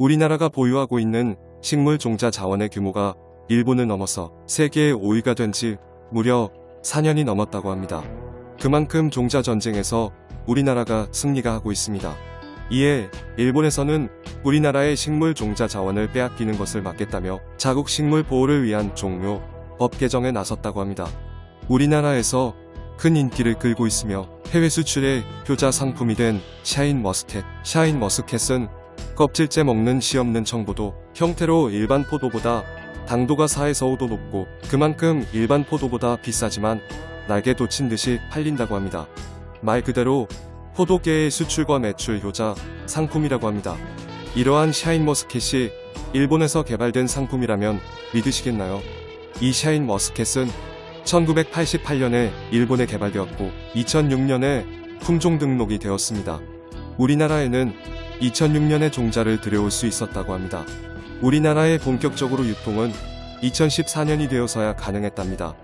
우리나라가 보유하고 있는 식물 종자 자원의 규모가 일본을 넘어서 세계 5위가 된 지 무려 4년이 넘었다고 합니다. 그만큼 종자 전쟁에서 우리나라가 승리가 하고 있습니다. 이에 일본에서는 우리나라의 식물 종자 자원을 빼앗기는 것을 막겠다며 자국 식물 보호를 위한 종료 법 개정에 나섰다고 합니다. 우리나라에서 큰 인기를 끌고 있으며 해외 수출의 효자 상품이 된 샤인머스켓. 샤인머스켓은 껍질째 먹는 씨 없는 청포도 형태로 일반 포도보다 당도가 4에서 5도 높고 그만큼 일반 포도보다 비싸지만 날개 돋친 듯이 팔린다고 합니다. 말 그대로 포도계의 수출과 매출 효자 상품이라고 합니다. 이러한 샤인머스켓이 일본에서 개발된 상품이라면 믿으시겠나요? 이 샤인머스켓은 1988년에 일본에 개발되었고 2006년에 품종 등록이 되었습니다. 우리나라에는 2006년에 종자를 들여올 수 있었다고 합니다. 우리나라의 본격적으로 유통은 2014년이 되어서야 가능했답니다.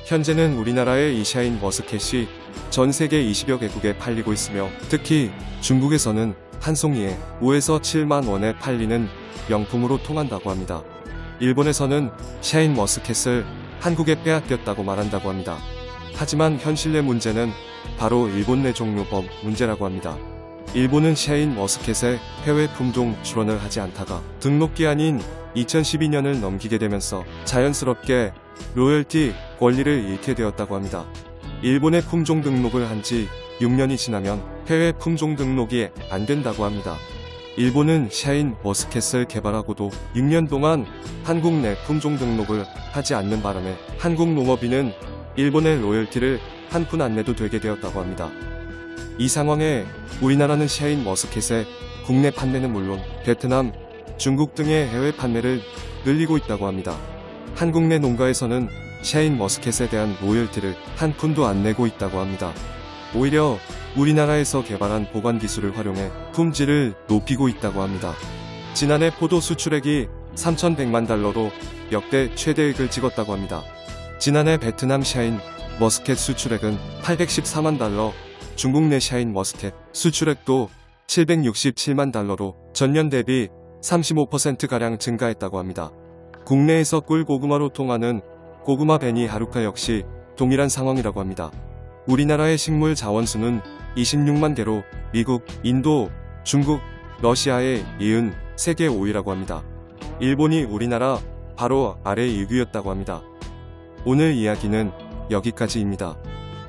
현재는 우리나라의 이 샤인머스켓이 전 세계 20여 개국에 팔리고 있으며 특히 중국에서는 한 송이에 5에서 7만 원에 팔리는 명품으로 통한다고 합니다. 일본에서는 샤인머스켓을 한국에 빼앗겼다고 말한다고 합니다. 하지만 현실 내 문제는 바로 일본 내 종료법 문제라고 합니다. 일본은 샤인머스켓의 해외 품종 출원을 하지 않다가 등록기한인 2012년을 넘기게 되면서 자연스럽게 로열티 권리를 잃게 되었다고 합니다. 일본의 품종 등록을 한 지 6년이 지나면 해외 품종 등록이 안 된다고 합니다. 일본은 샤인머스켓을 개발하고도 6년 동안 한국 내 품종 등록을 하지 않는 바람에 한국 농업인은 일본의 로열티를 한 푼 안 내도 되게 되었다고 합니다. 이 상황에 우리나라는 샤인머스켓의 국내 판매는 물론 베트남, 중국 등의 해외 판매를 늘리고 있다고 합니다. 한국 내 농가에서는 샤인머스켓에 대한 로열티를 한 푼도 안 내고 있다고 합니다. 오히려 우리나라에서 개발한 보관 기술을 활용해 품질을 높이고 있다고 합니다. 지난해 포도 수출액이 3,100만 달러로 역대 최대액을 찍었다고 합니다. 지난해 베트남 샤인머스켓 수출액은 814만 달러, 중국 내 샤인머스켓 수출액도 767만 달러로 전년 대비 35%가량 증가했다고 합니다. 국내에서 꿀고구마로 통하는 고구마 베니 하루카 역시 동일한 상황이라고 합니다. 우리나라의 식물 자원수는 26만 개로 미국, 인도, 중국, 러시아에 이은 세계 5위라고 합니다. 일본이 우리나라 바로 아래 1위였다고 합니다. 오늘 이야기는 여기까지입니다.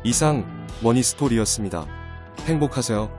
이상 머니스토리였습니다. 행복하세요.